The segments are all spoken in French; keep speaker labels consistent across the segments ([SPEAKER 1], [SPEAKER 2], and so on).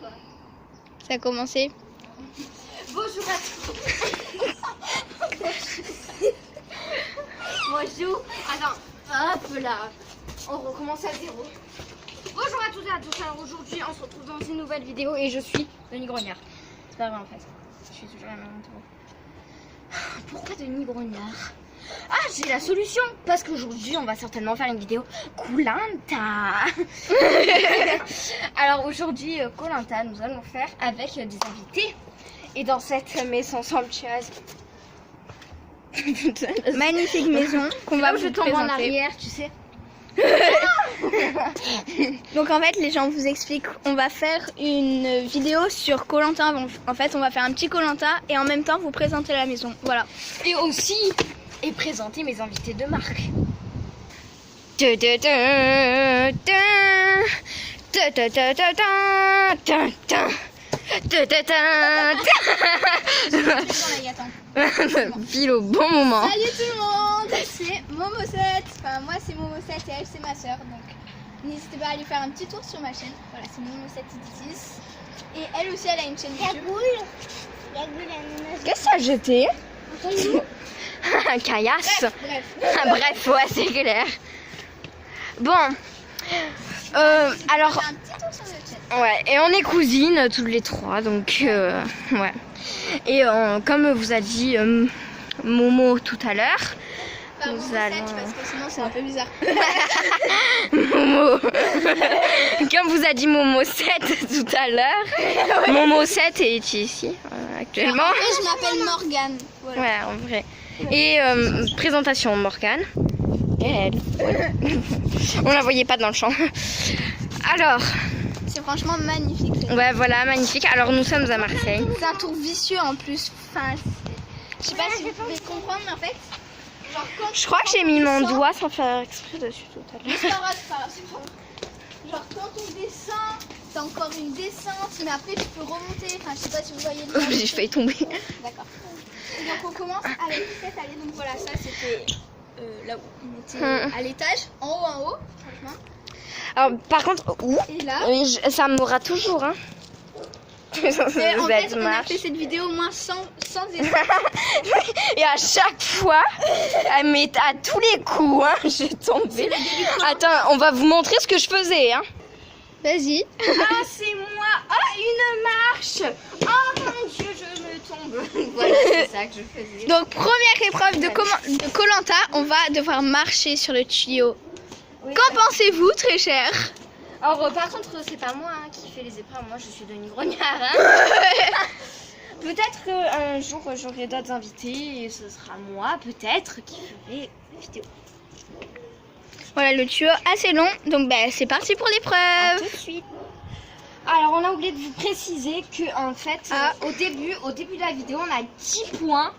[SPEAKER 1] quoi.
[SPEAKER 2] Ça a commencé.
[SPEAKER 1] Bonjour à tous. Bonjour. Attends, hop là. On recommence à zéro. Bonjour à toutes et à tous. Alors aujourd'hui, on se retrouve dans une nouvelle vidéo et je suis Denis Grognard. C'est pas vrai en fait. Je suis toujours la même tour. Pourquoi Denis Grognard? Ah, j'ai la solution. Parce qu'aujourd'hui, on va certainement faire une vidéo Koh-Lanta. Alors aujourd'hui, Koh-Lanta, nous allons faire avec des invités. Et dans cette maison somptueuse.
[SPEAKER 2] Magnifique maison qu'on va vous
[SPEAKER 1] je tombe en
[SPEAKER 2] présenter.
[SPEAKER 1] arrière, tu sais.
[SPEAKER 2] Donc en fait, les gens vous expliquent, on va faire une vidéo sur Koh-Lanta. En fait, on va faire un petit Koh-Lanta et en même temps vous présenter la maison. Voilà.
[SPEAKER 1] Et aussi, et présenter mes invités de marque.
[SPEAKER 2] Pile au bon moment.
[SPEAKER 3] Salut tout le monde, c'est Momo7. Enfin, moi c'est Momo7 et elle c'est ma soeur. Donc n'hésitez pas à aller faire un petit tour sur ma chaîne. Voilà, c'est Momo7 et elle aussi elle a une chaîne YouTube.
[SPEAKER 2] Qu'est-ce que ça a jeté? Caillasse.
[SPEAKER 3] Bref.
[SPEAKER 2] Bref, ouais, c'est clair. Bon. Alors,
[SPEAKER 3] Un petit tour sur notre chaîne.
[SPEAKER 2] ouais, et on est cousines toutes les trois, donc ouais. Et comme vous a dit Momo tout à l'heure,
[SPEAKER 3] Enfin,
[SPEAKER 2] nous
[SPEAKER 3] Momo7
[SPEAKER 2] allons...
[SPEAKER 3] parce que sinon c'est un peu bizarre.
[SPEAKER 2] Momo, comme vous a dit Momo 7 tout à l'heure, Momo 7 est ici actuellement.
[SPEAKER 3] En fait, je m'appelle Morgane. Voilà.
[SPEAKER 2] Ouais, en vrai. Et présentation Morgane. Et elle. On la voyait pas dans le champ. Alors,
[SPEAKER 3] C'est franchement magnifique.
[SPEAKER 2] ouais, voilà, magnifique. Alors, nous sommes à Marseille.
[SPEAKER 3] C'est un tour vicieux en plus. Enfin, je sais pas si vous pouvez comprendre, mais en fait, genre quand
[SPEAKER 2] Je crois que j'ai mis mon doigt sans faire exprès dessus tout à l'heure.
[SPEAKER 3] C'est pas grave, c'est pas grave, c'est pas grave. Genre quand on descend, t'as encore une descente, mais après tu peux remonter. Enfin, je sais pas si vous voyez le
[SPEAKER 2] J'ai failli tomber.
[SPEAKER 3] D'accord. Et donc on commence avec cette allée. Donc voilà, ça c'était là où on était à l'étage, en haut, franchement.
[SPEAKER 2] Alors, par contre, où
[SPEAKER 3] Et là.
[SPEAKER 2] ça m'aura toujours, hein.
[SPEAKER 3] Et en fait, on a
[SPEAKER 2] marche.
[SPEAKER 3] fait cette vidéo au moins sans descente.
[SPEAKER 2] Et à chaque fois, mais à tous les coups, hein, j'ai tombé. Attends, on va vous montrer ce que je faisais, hein.
[SPEAKER 3] Vas-y.
[SPEAKER 1] Ah, c'est moi. Ah, une marche. Oh mon Dieu, je me tombe. Voilà, c'est ça que je faisais.
[SPEAKER 3] Donc première épreuve de Koh-Lanta, on va devoir marcher sur le tuyau.
[SPEAKER 1] Oui,
[SPEAKER 3] Qu'en pensez-vous, très cher?
[SPEAKER 1] alors, par contre, c'est pas moi qui fais les épreuves. Moi, je suis Denis Grognard. Hein. Peut-être qu'un jour, j'aurai d'autres invités et ce sera moi, peut-être, qui ferai la vidéo.
[SPEAKER 3] Voilà le tuyau assez long, donc c'est parti pour
[SPEAKER 1] À
[SPEAKER 3] l'épreuve.
[SPEAKER 1] tout de suite. Alors, on a oublié de vous préciser que en fait, au début de la vidéo, on a 10 points.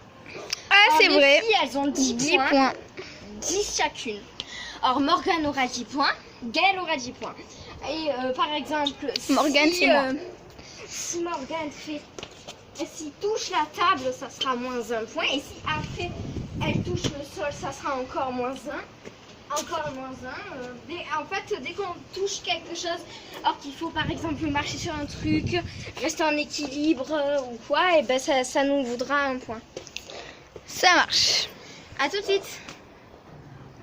[SPEAKER 3] Ah,
[SPEAKER 1] Alors,
[SPEAKER 3] c'est
[SPEAKER 1] les
[SPEAKER 3] vrai.
[SPEAKER 1] filles, elles ont 10
[SPEAKER 3] 10
[SPEAKER 1] points.
[SPEAKER 3] points.
[SPEAKER 1] 10 chacune. Alors Morgane aura 10 points, Gaëlle aura 10 points. Et par exemple,
[SPEAKER 3] Morgane, c'est moi.
[SPEAKER 1] Si Morgane s'il touche la table, ça sera moins 1 point. Et si après elle touche le sol, ça sera encore moins 1. Encore moins 1. En fait, dès qu'on touche quelque chose, alors qu'il faut par exemple marcher sur un truc, rester en équilibre ou quoi, et ben ça nous vaudra 1 point.
[SPEAKER 3] Ça marche.
[SPEAKER 1] A tout de suite.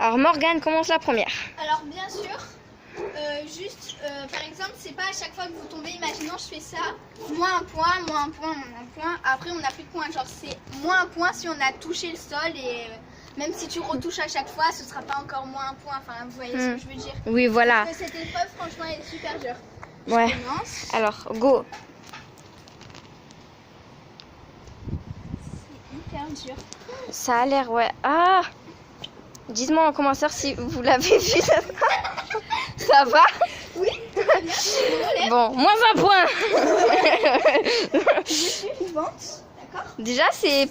[SPEAKER 2] Alors, Morgane commence la première.
[SPEAKER 3] Alors bien sûr, par exemple, c'est pas à chaque fois que vous tombez, imaginons je fais ça, moins 1 point, moins 1 point, moins 1 point, après on n'a plus de points, genre c'est moins 1 point si on a touché le sol et même si tu retouches à chaque fois, ce sera pas encore moins 1 point, enfin vous voyez ce que je veux dire.
[SPEAKER 2] Oui, voilà.
[SPEAKER 3] Parce que cette épreuve franchement elle est super dure.
[SPEAKER 2] Ouais.
[SPEAKER 3] Je commence,
[SPEAKER 2] Alors, go.
[SPEAKER 3] c'est hyper dur.
[SPEAKER 2] Ça a l'air, ouais. Ah! Dites-moi en commentaire si vous l'avez vu. Ça va?
[SPEAKER 3] Oui, très bien, je me relève,
[SPEAKER 2] Bon, moins 1 point.
[SPEAKER 3] je suis vivante, d'accord?
[SPEAKER 2] Déjà, c'est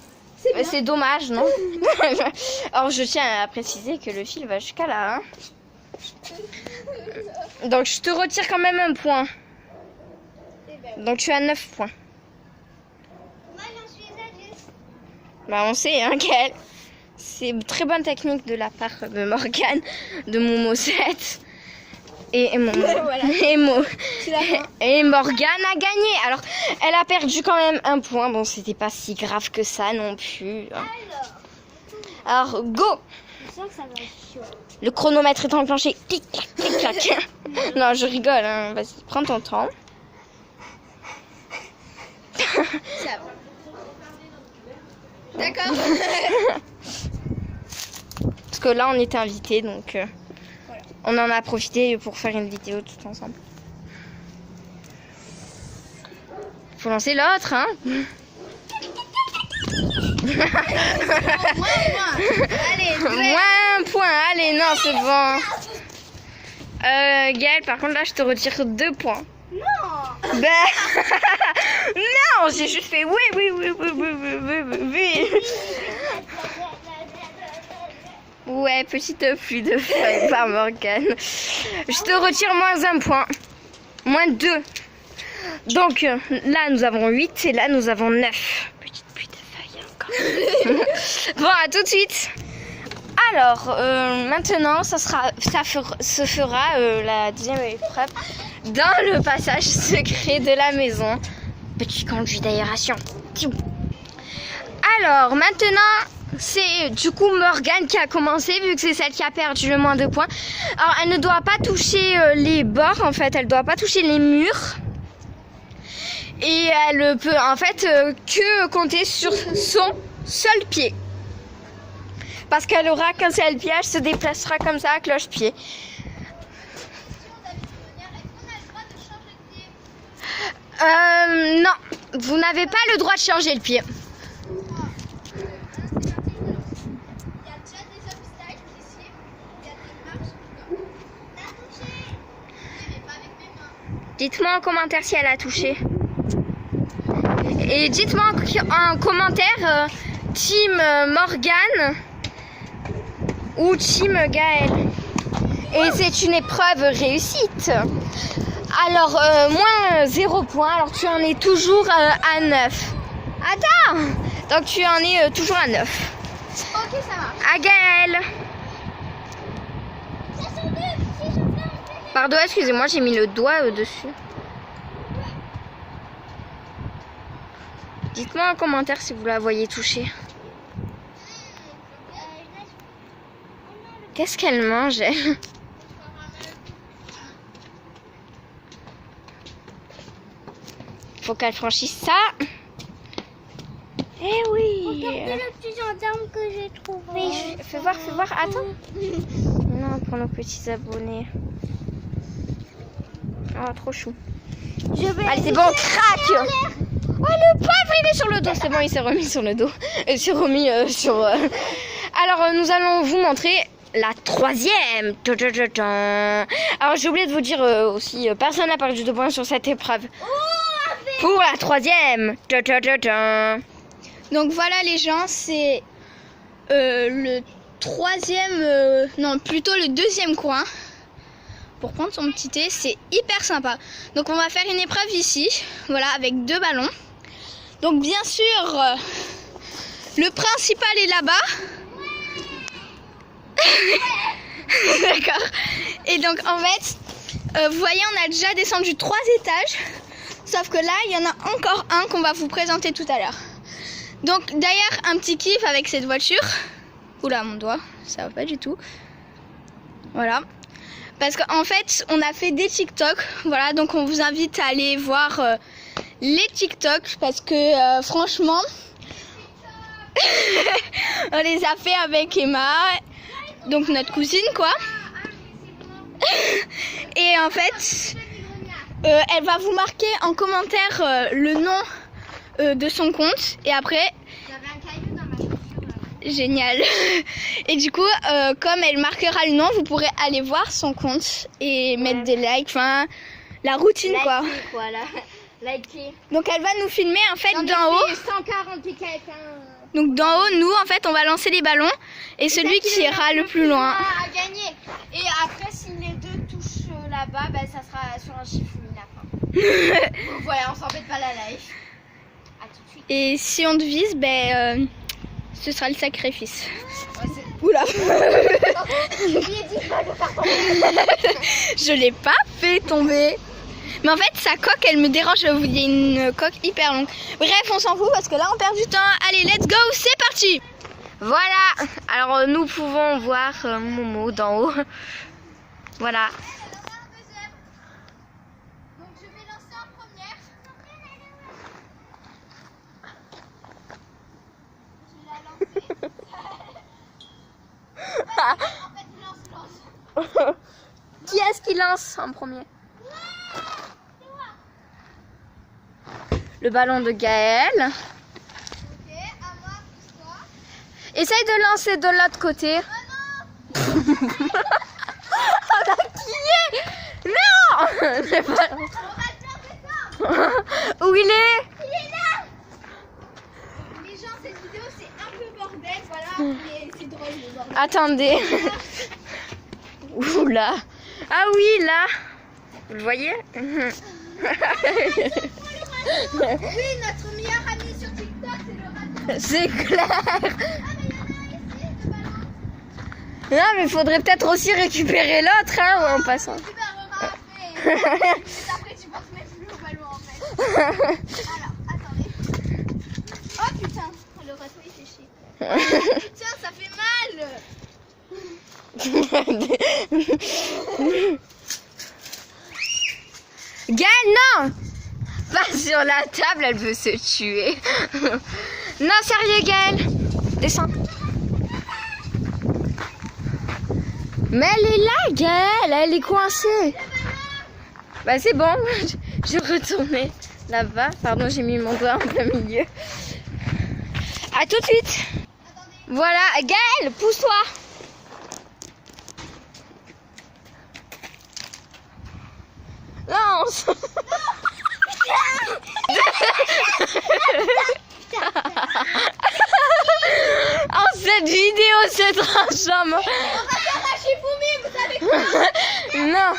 [SPEAKER 2] dommage, non? Alors, je tiens à préciser que le fil va jusqu'à là. Hein. Donc, je te retire quand même 1 point.
[SPEAKER 3] Et ben,
[SPEAKER 2] Donc, tu as 9 points.
[SPEAKER 3] moi j'en suis à 10.
[SPEAKER 2] Bah, on sait, hein, qu'elle. C'est une très bonne technique de la part de Morgane, de Momo 7.
[SPEAKER 1] Et Morgane a gagné. Alors, elle a perdu quand même un point. Bon, c'était pas si grave que ça non plus. Alors, go.
[SPEAKER 3] Je sens que ça va être chaud.
[SPEAKER 1] Le chronomètre est enclenché. Clic, clac, clic, clac. Non, je rigole. Hein. Vas-y, prends ton temps.
[SPEAKER 3] Ça va. D'accord.
[SPEAKER 1] Parce que là, on était invités, donc on en a profité pour faire une vidéo tout ensemble. Faut lancer l'autre, hein.
[SPEAKER 3] Allez,
[SPEAKER 1] Moins un point. Allez, non, c'est bon. Gaëlle, par contre, là, je te retire 2 points.
[SPEAKER 3] non.
[SPEAKER 1] Ben... non, j'ai juste fait oui. Ouais, petite pluie de feuilles par Morgane. Je te retire moins 1 point. Moins 2. Donc là, nous avons 8 et là, nous avons 9. Petite pluie de feuilles encore. Bon, à tout de suite. Alors, maintenant, se fera la deuxième épreuve dans le passage secret de la maison. Petit conduit d'aération. Alors, maintenant, c'est du coup Morgane qui a commencé, vu que c'est celle qui a perdu le moins de points. Alors, elle ne doit pas toucher les bords, en fait. Elle ne doit pas toucher les murs. Et elle peut, en fait, que compter sur son seul pied. Parce qu'elle aura qu'un seul pied, elle se déplacera comme ça à cloche-pied. Non, vous n'avez pas le droit de changer le pied. Dites-moi en commentaire si elle a touché. Et dites-moi en commentaire Team Morgane ou Team Gaëlle. Et c'est une épreuve réussite. Alors, moins 0 point. Alors, tu en es toujours à 9. Attends. Donc, tu en es toujours à 9.
[SPEAKER 3] Ok, ça marche.
[SPEAKER 1] À Gaëlle. Pardon, excusez-moi, j'ai mis le doigt dessus. Dites-moi en commentaire si vous la voyez toucher. Qu'est-ce qu'elle mange, elle? Faut qu'elle franchisse ça. Eh oui.
[SPEAKER 3] Regardez le petit gendarme que j'ai trouvé.
[SPEAKER 1] Fais voir, attends. Non, pour nos petits abonnés. Oh, trop chou. Allez, c'est bon, crac. Oh, le pauvre, il est sur le dos. C'est bon, il s'est remis sur le dos. Il s'est remis sur... Alors, nous allons vous montrer la 3e. Alors, j'ai oublié de vous dire aussi, personne n'a perdu de points sur cette épreuve. Pour la 3e.
[SPEAKER 2] Donc voilà les gens, c'est le 3e, non plutôt le 2e coin pour prendre son petit thé, c'est hyper sympa. Donc on va faire une épreuve ici, voilà, avec 2 ballons. Donc bien sûr, le principal est là-bas. D'accord. Et donc en fait, vous voyez, on a déjà descendu 3 étages. Sauf que là, il y en a encore un qu'on va vous présenter tout à l'heure. Donc d'ailleurs, un petit kiff avec cette voiture. Oula, mon doigt, ça va pas du tout. Voilà. Parce qu'en fait, on a fait des TikTok. Voilà, donc on vous invite à aller voir les TikTok. Parce que franchement, on les a fait avec Emma. Donc notre cousine, quoi. Et en fait... elle va vous marquer en commentaire le nom de son compte et après
[SPEAKER 3] J'avais un caillou dans ma chaussure.
[SPEAKER 2] génial. Et du coup comme elle marquera le nom, vous pourrez aller voir son compte et mettre des likes, enfin la routine quoi.
[SPEAKER 1] Likez.
[SPEAKER 2] Donc elle va nous filmer en fait d'en haut.
[SPEAKER 1] 140 et quelqu'un.
[SPEAKER 2] Donc d'en haut, nous en fait on va lancer les ballons et celui qui ira le plus loin.
[SPEAKER 1] A gagné. Et après, si les deux touchent là-bas, ben, ça sera sur un chiffre à la fin. Donc voilà, on s'embête pas la live. À tout de suite.
[SPEAKER 2] Et si on devise, ben ce sera le sacrifice.
[SPEAKER 1] Ouais,
[SPEAKER 2] Oula.
[SPEAKER 1] Je lui ai dit pas de faire tomber.
[SPEAKER 2] Je l'ai pas fait tomber. Mais en fait, sa coque, elle me dérange. Il y a une coque hyper longue. Bref, on s'en fout parce que là, on perd du temps. Allez, let's go, c'est parti.
[SPEAKER 1] Voilà, alors nous pouvons voir Momo d'en haut. Voilà.
[SPEAKER 3] Donc je vais lancer en première. Je vais la lancer. En fait, lance.
[SPEAKER 1] Qui est-ce qui lance en premier? Le ballon de Gaël.
[SPEAKER 3] Ok, à moi, pousse-toi.
[SPEAKER 1] Essaye de lancer de l'autre côté. Oh non, qui est? Non. Le ballon. Où il est?
[SPEAKER 3] Il est là. Les gens, cette vidéo, c'est un peu bordel, voilà, mais c'est drôle le bordel.
[SPEAKER 1] Attendez. Oula. Ah oui, là. Vous le voyez?
[SPEAKER 3] Oui, notre meilleur ami sur TikTok, c'est le raton.
[SPEAKER 1] C'est clair.
[SPEAKER 3] Ah, mais il y en a un ici, ce ballon.
[SPEAKER 1] Non, mais faudrait peut-être aussi récupérer l'autre hein, en passant.
[SPEAKER 3] Tu verras après. Après, tu penses même plus au ballon en fait. Alors, attendez. Oh putain, le raton il fait chier. Putain, ça fait mal.
[SPEAKER 1] Gaël, non. Pas sur la table, elle veut se tuer. Non, sérieux, Gaël. Descends. Mais elle est là, Gaël. Elle est coincée. Bah, c'est bon. Je vais retourner là-bas. Pardon, j'ai mis mon doigt en plein milieu. À tout de suite. Voilà, Gaël, pousse-toi. Lance. Oh, cette vidéo se transforme.
[SPEAKER 3] On va faire la Shifumi, vous savez quoi?
[SPEAKER 1] Non.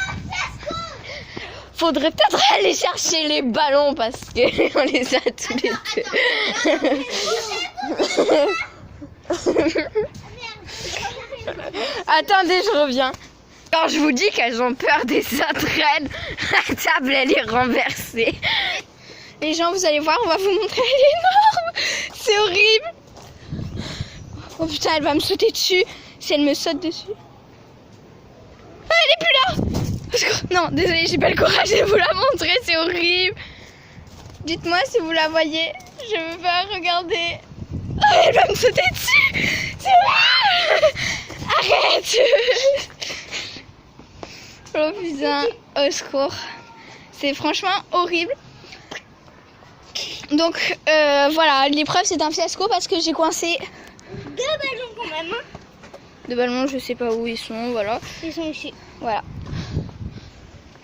[SPEAKER 1] Faudrait peut-être aller chercher les ballons parce que on les a tous les deux. Attendez, je reviens. Quand je vous dis qu'elles ont peur des sauterelles, la table elle est renversée.
[SPEAKER 2] Les gens, vous allez voir, on va vous montrer. Elle est énorme. C'est horrible. Oh putain, elle va me sauter dessus. Si elle me saute dessus. Ah, elle est plus là. Au secours. Non, désolée, j'ai pas le courage de vous la montrer. C'est horrible. Dites-moi si vous la voyez. Je veux pas regarder. Oh, elle va me sauter dessus. C'est horrible. Arrête. Oh putain, au secours. C'est franchement horrible. Donc voilà, l'épreuve c'est un fiasco parce que j'ai coincé
[SPEAKER 1] 2 ballons quand même.
[SPEAKER 2] 2 ballons, je sais pas où ils sont, voilà.
[SPEAKER 1] Ils sont ici.
[SPEAKER 2] Voilà.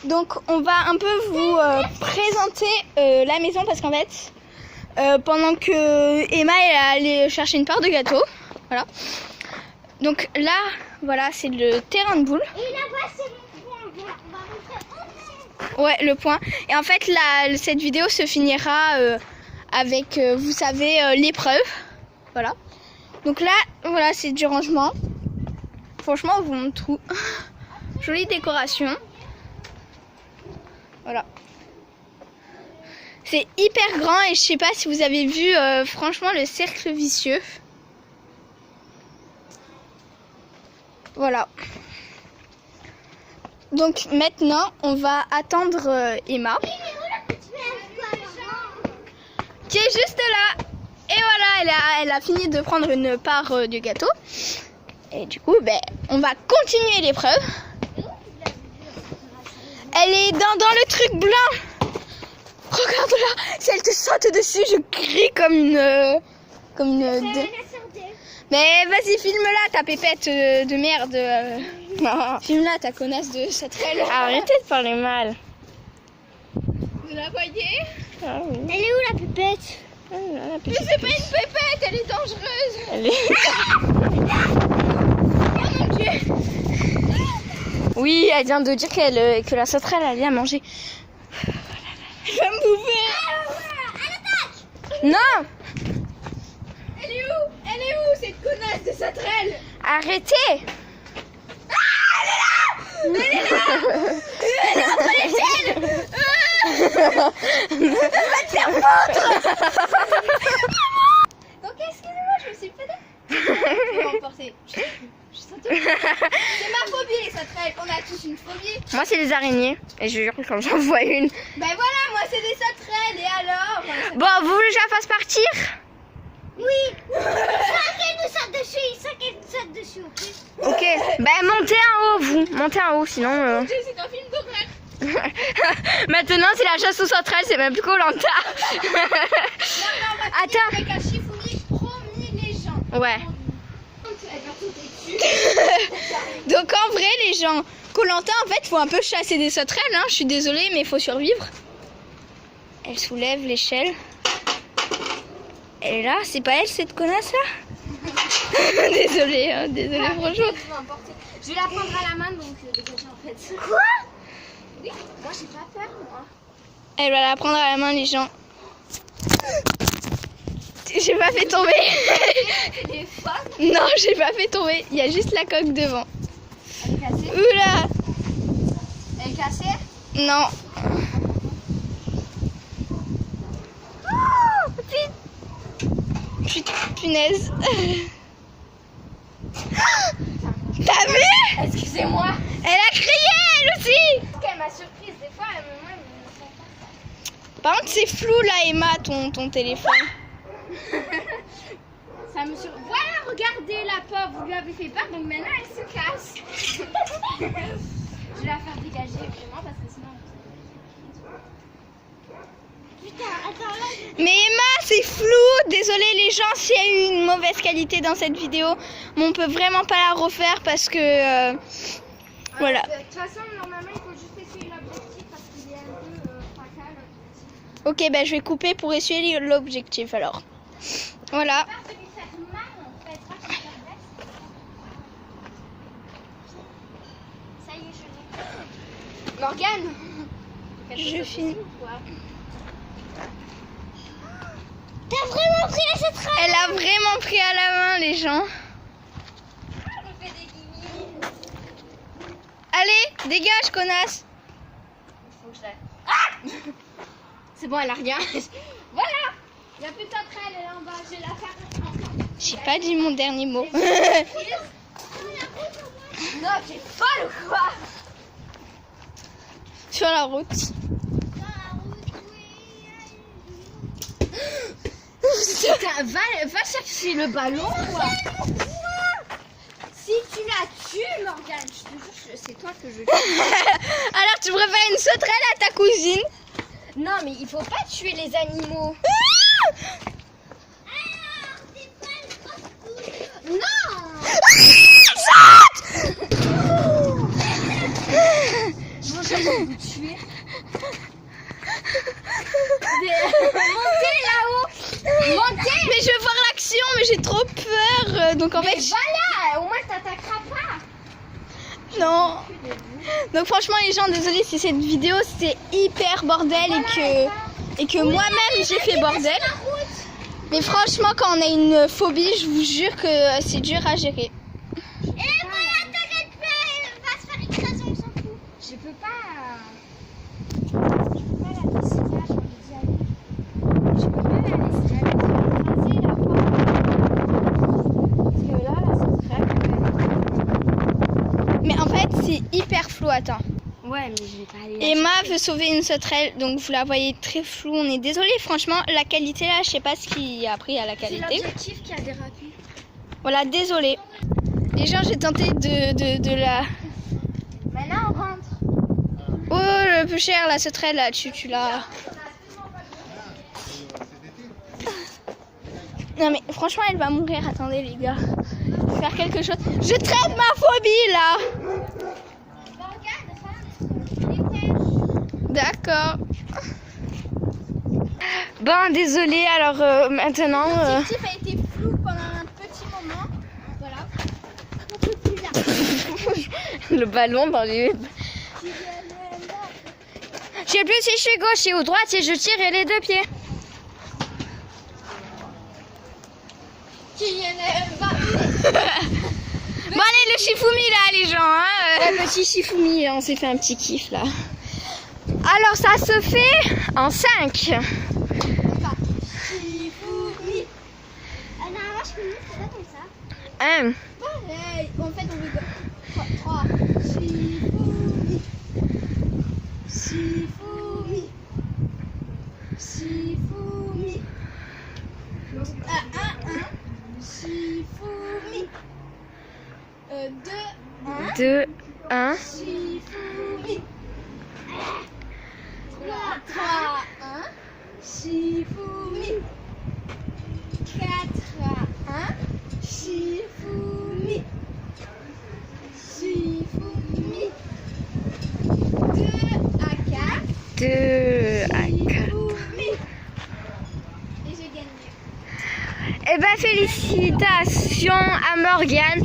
[SPEAKER 2] Donc on va un peu vous présenter la maison parce qu'en fait, pendant que Emma est allée chercher une part de gâteau, voilà. Donc là, voilà, c'est le terrain de boule.
[SPEAKER 1] Et là-bas c'est mon point. On va montrer.
[SPEAKER 2] Ouais, le point. Et en fait, cette vidéo se finira avec, vous savez, l'épreuve. Voilà. Donc là, voilà, c'est du rangement. Franchement, on vous montre tout. Jolie décoration. Voilà. C'est hyper grand et je sais pas si vous avez vu, franchement, le cercle vicieux. Voilà. Donc maintenant, on va attendre Emma. Qui est juste là. Et voilà, elle a fini de prendre une part du gâteau. Et du coup, ben, on va continuer l'épreuve. Elle est dans le truc blanc. Regarde-la. Si elle te saute dessus, je crie comme une... Mais vas-y, filme-la, ta pépette de merde. Filme-la, ta connasse de sauterelle.
[SPEAKER 1] Arrêtez de parler mal.
[SPEAKER 2] Vous la voyez?
[SPEAKER 1] Ah oui. Elle est où la pépette?
[SPEAKER 2] Mais c'est pas une pépette, elle est dangereuse.
[SPEAKER 1] Elle est...
[SPEAKER 2] Oh mon Dieu.
[SPEAKER 1] Oui, elle vient de dire que la sauterelle elle vient manger.
[SPEAKER 2] Elle va me bouffer.
[SPEAKER 1] Non.
[SPEAKER 2] Elle est où cette connasse de sauterelle?
[SPEAKER 1] Arrêtez.
[SPEAKER 3] Donc excusez-moi, je me suis fait emporter. C'est ma phobie les sauterelles. On a tous une phobie.
[SPEAKER 1] Moi, c'est les araignées. Et je jure que quand j'en vois une...
[SPEAKER 3] Ben voilà, moi c'est des sauterelles. Et alors
[SPEAKER 1] Bon, vous voulez que je la fasse partir?
[SPEAKER 3] Oui. Chacun nous saute dessus. Chacun nous saute dessus, ok?
[SPEAKER 1] Ok. Ben, montez en haut, vous. Montez en haut, sinon...
[SPEAKER 3] C'est un film d'horreur.
[SPEAKER 1] Maintenant, c'est la chasse aux sauterelles, c'est même plus Koh-Lanta.
[SPEAKER 3] Non, mais on va
[SPEAKER 1] Attends.
[SPEAKER 3] finir avec un chiffouille, promis les gens.
[SPEAKER 1] Ouais.
[SPEAKER 2] Donc en vrai les gens, Koh-Lanta en fait faut un peu chasser des sauterelles, hein. Je suis désolée mais il faut survivre. Elle soulève l'échelle. Elle est là, c'est pas elle cette connasse là? Désolée, hein, désolée franchement.
[SPEAKER 3] Je vais la prendre à la main donc dégagez en fait. Quoi? Oui, moi j'ai pas peur moi.
[SPEAKER 2] Elle va la prendre à la main les gens. J'ai pas fait tomber. Non, j'ai pas fait tomber. Il y a juste la coque devant.
[SPEAKER 3] Elle est cassée?
[SPEAKER 2] Oula.
[SPEAKER 3] Elle est cassée?
[SPEAKER 2] Non. Punaise. T'as vu?
[SPEAKER 1] Excusez-moi.
[SPEAKER 2] Elle a crié elle aussi.
[SPEAKER 1] Elle m'a surprise. Des fois, elle me
[SPEAKER 2] Par contre c'est flou là Emma ton téléphone.
[SPEAKER 3] Ça me Voilà, regardez la pauvre, vous lui avez fait peur donc maintenant elle se casse. Je vais la faire dégager vraiment parce que sinon. Putain, attends là.
[SPEAKER 2] Mais Emma, c'est flou. Désolée les gens s'il y a eu une mauvaise qualité dans cette vidéo. Mais on peut vraiment pas la refaire parce que... voilà.
[SPEAKER 3] De toute façon, normalement, il faut juste essuyer l'objectif parce qu'il est un peu fracas l'objectif.
[SPEAKER 2] Ok, ben je vais couper pour essuyer l'objectif alors. Voilà.
[SPEAKER 3] Pas de lui faire mal en fait. Ah, je suis perverse. Ça y est, je l'ai. Morgane.
[SPEAKER 2] Je finis.
[SPEAKER 3] T'as vraiment pris la sauterelle?
[SPEAKER 2] Elle a vraiment pris à la main les gens.
[SPEAKER 3] On fait des guillemets.
[SPEAKER 2] Allez, dégage connasse.
[SPEAKER 3] Faut que je la... Ah c'est bon, elle a rien. Voilà. Il n'y a plus de sauterelle, elle est en bas. Je vais la faire encore.
[SPEAKER 2] J'ai pas dit mon dernier mot.
[SPEAKER 3] Non, t'es folle ou quoi?
[SPEAKER 2] Sur la route.
[SPEAKER 3] Putain, va chercher le ballon, quoi. Si tu la tues, Morgane, je te jure, c'est toi que je tue.
[SPEAKER 2] Alors tu préfères une sauterelle à ta cousine?
[SPEAKER 1] Non, mais il faut pas tuer les animaux.
[SPEAKER 3] Non.
[SPEAKER 1] Je veux jamais vous tuer. Montez là-haut. Montez.
[SPEAKER 2] Mais je veux voir l'action, mais j'ai trop peur. Donc en fait,
[SPEAKER 1] Voilà, au moins t'attaqueras pas.
[SPEAKER 2] non. Donc franchement les gens, désolé si cette vidéo c'était hyper bordel et que moi-même j'ai fait bordel. Mais franchement quand on a une phobie, je vous jure que c'est dur à gérer.
[SPEAKER 3] Et voilà, t'inquiète pas, elle va se faire écraser, on s'en fout.
[SPEAKER 1] Je peux pas.
[SPEAKER 3] Je peux pas la laisser là, j'ai envie d'y aller.
[SPEAKER 1] Je peux pas la laisser écraser la pauvre. Parce que là, la sauterelle.
[SPEAKER 2] Mais en fait c'est hyper flou, attends.
[SPEAKER 1] Ouais, mais je vais pas aller.
[SPEAKER 2] Emma veut sauver une sauterelle, donc vous la voyez très floue. On est désolé, franchement, la qualité là, je sais pas ce qui a pris à la
[SPEAKER 3] C'est
[SPEAKER 2] qualité.
[SPEAKER 3] l'objectif qui a dérapé.
[SPEAKER 2] Voilà, désolé. Les gens, j'ai tenté de la...
[SPEAKER 3] Maintenant, on rentre.
[SPEAKER 2] Oh, le peu cher, la sauterelle là, tu l'as... Non mais franchement, elle va mourir. Attendez les gars, je vais faire quelque chose. Je traite ma phobie là. D'accord.
[SPEAKER 1] Bon, désolé, alors maintenant.
[SPEAKER 3] L'objectif a été flou pendant un petit moment. Voilà. On peut plus là.
[SPEAKER 1] Le ballon dans les. Je sais plus si je suis gauche et ou droite, si je tire les deux pieds.
[SPEAKER 2] Bon allez, le Shifumi là les gens. Hein,
[SPEAKER 1] Le petit Shifumi, on s'est fait un petit kiff là.
[SPEAKER 2] Alors ça se fait en 5.
[SPEAKER 3] Shifumi.
[SPEAKER 1] Normalement, Shifumi, c'est pas comme ça.
[SPEAKER 2] 1,
[SPEAKER 3] Pareil. En fait, on rigole. 3. Shifumi. Shifumi. Shifumi. 1. Shifumi. 2.
[SPEAKER 2] 2, 1.
[SPEAKER 3] Shifumi. 3. 1. Shifumi. 4. 1. Shifumi. Shifumi. 2 à 4.
[SPEAKER 2] 2 à 4.
[SPEAKER 3] Shifumi. Et j'ai gagné.
[SPEAKER 2] Eh ben félicitations à Morgane.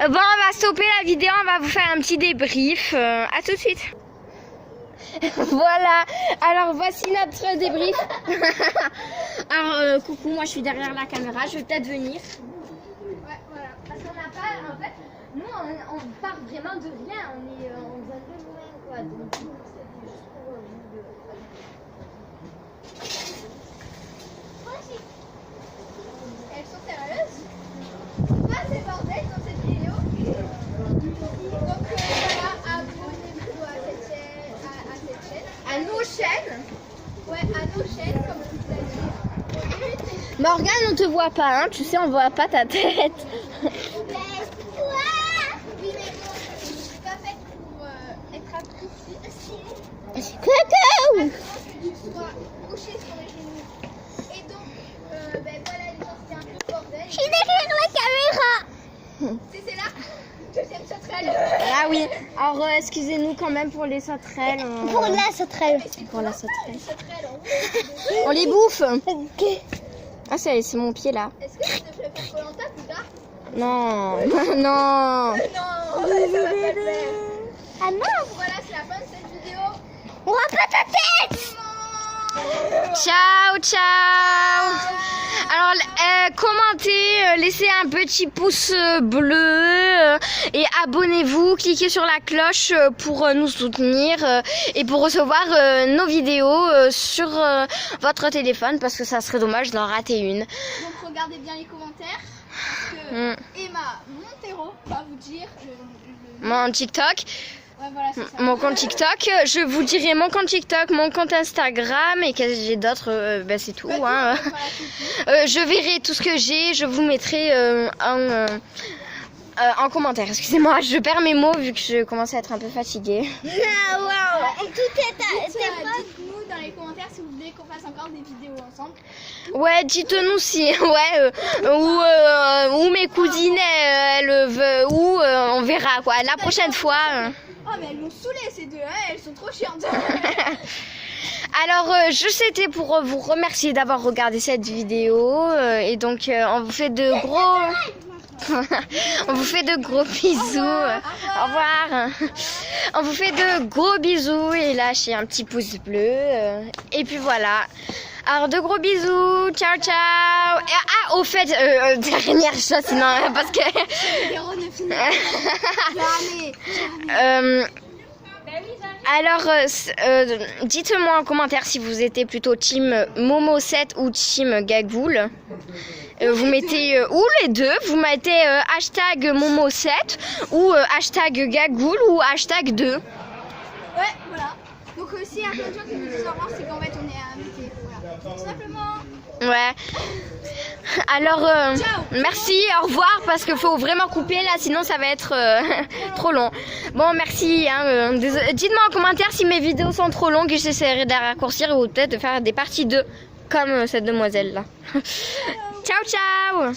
[SPEAKER 2] Bon, on va stopper la vidéo, on va vous faire un petit débrief. À tout de suite. Voilà, alors voici notre débrief.
[SPEAKER 1] Alors, coucou, moi je suis derrière la caméra, je vais peut-être venir.
[SPEAKER 3] Ouais, voilà.
[SPEAKER 1] Parce qu'on n'a pas, en fait, nous on part vraiment de rien, on vient de loin quoi. Donc, c'était juste pour
[SPEAKER 3] Elles sont sérieuses? Pas ces bordels dans cette vidéo. Donc voilà, abonnez-vous à cette chaîne.
[SPEAKER 1] à nos chaînes.
[SPEAKER 3] Ouais, à nos chaînes, comme je vous l'ai dit.
[SPEAKER 2] Morgane, on te voit pas, hein, tu sais, on voit pas ta tête.
[SPEAKER 3] Oui, mais bon, je suis pas faite pour être appréciée.
[SPEAKER 2] Coucou.
[SPEAKER 3] Que tu sois couché sur les genoux. Et donc, ben voilà, les gens, c'était un peu bordel.
[SPEAKER 2] Je suis derrière la caméra.
[SPEAKER 3] C'est là. Deuxième sauterelle.
[SPEAKER 2] Ah oui, alors excusez-nous quand même pour les sauterelles.
[SPEAKER 1] Pour la sauterelle.
[SPEAKER 2] Pour la sauterelle.
[SPEAKER 3] Sauterelle en haut.
[SPEAKER 2] On les bouffe. Ah c'est mon pied là.
[SPEAKER 3] Est-ce que tu devrais faire Koh-Lanta plus tard?
[SPEAKER 2] Non, non.
[SPEAKER 3] Non, ça va pas le faire.
[SPEAKER 1] Ah non,
[SPEAKER 3] Voilà, c'est la fin de cette vidéo.
[SPEAKER 1] on voit pas ta tête.
[SPEAKER 2] Ciao, ciao. Alors, commentez, laissez un petit pouce bleu et abonnez-vous, cliquez sur la cloche pour nous soutenir et pour recevoir nos vidéos sur votre téléphone parce que ça serait dommage d'en rater une.
[SPEAKER 3] Donc regardez bien les commentaires. Parce que Emma Montero va vous dire
[SPEAKER 2] Mon TikTok.
[SPEAKER 3] Ouais, voilà, c'est ça.
[SPEAKER 2] Mon compte TikTok, je vous dirai mon compte TikTok, mon compte Instagram et qu'est-ce que j'ai d'autre, ben c'est tout.
[SPEAKER 3] Bah,
[SPEAKER 2] Hein.
[SPEAKER 3] tout, voilà,
[SPEAKER 2] Je verrai tout ce que j'ai, je vous mettrai en commentaire. Excusez-moi, je perds mes mots vu que je commence à être un peu fatiguée.
[SPEAKER 1] Ah wow, tout est
[SPEAKER 3] dites-nous dans les commentaires si vous voulez qu'on fasse encore des vidéos ensemble.
[SPEAKER 2] Ouais, dites-nous si, ou mes cousines, elles veulent, ou on verra quoi. La prochaine fois.
[SPEAKER 3] Oh, mais elles m'ont saoulé ces deux, hein, elles sont trop chiantes.
[SPEAKER 2] Alors, c'était pour vous remercier d'avoir regardé cette vidéo et donc on vous fait de gros, on vous fait de gros bisous. Au revoir. On vous fait de gros bisous et lâchez un petit pouce bleu et puis voilà. Alors de gros bisous, ciao ciao. Et, ah au fait, dernière chose sinon parce que.
[SPEAKER 3] Héros ne finit jamais.
[SPEAKER 2] Alors, dites-moi en commentaire si vous étiez plutôt team Momo 7 ou team Gagoul. Vous mettez ou les deux, vous mettez hashtag Momo 7 ou hashtag Gagoul ou hashtag 2.
[SPEAKER 3] Ouais, voilà. Donc s'il y a plein de gens qui nous disent au revoir, c'est qu'en fait on est invités. Voilà. Tout simplement.
[SPEAKER 2] Ouais. Alors,
[SPEAKER 3] Ciao.
[SPEAKER 2] merci, au revoir, parce qu'il faut vraiment couper là, sinon ça va être trop long. Bon, merci. Hein, dites-moi en commentaire si mes vidéos sont trop longues et j'essaierai de raccourcir ou peut-être de faire des parties 2, comme cette demoiselle là. Ciao, ciao.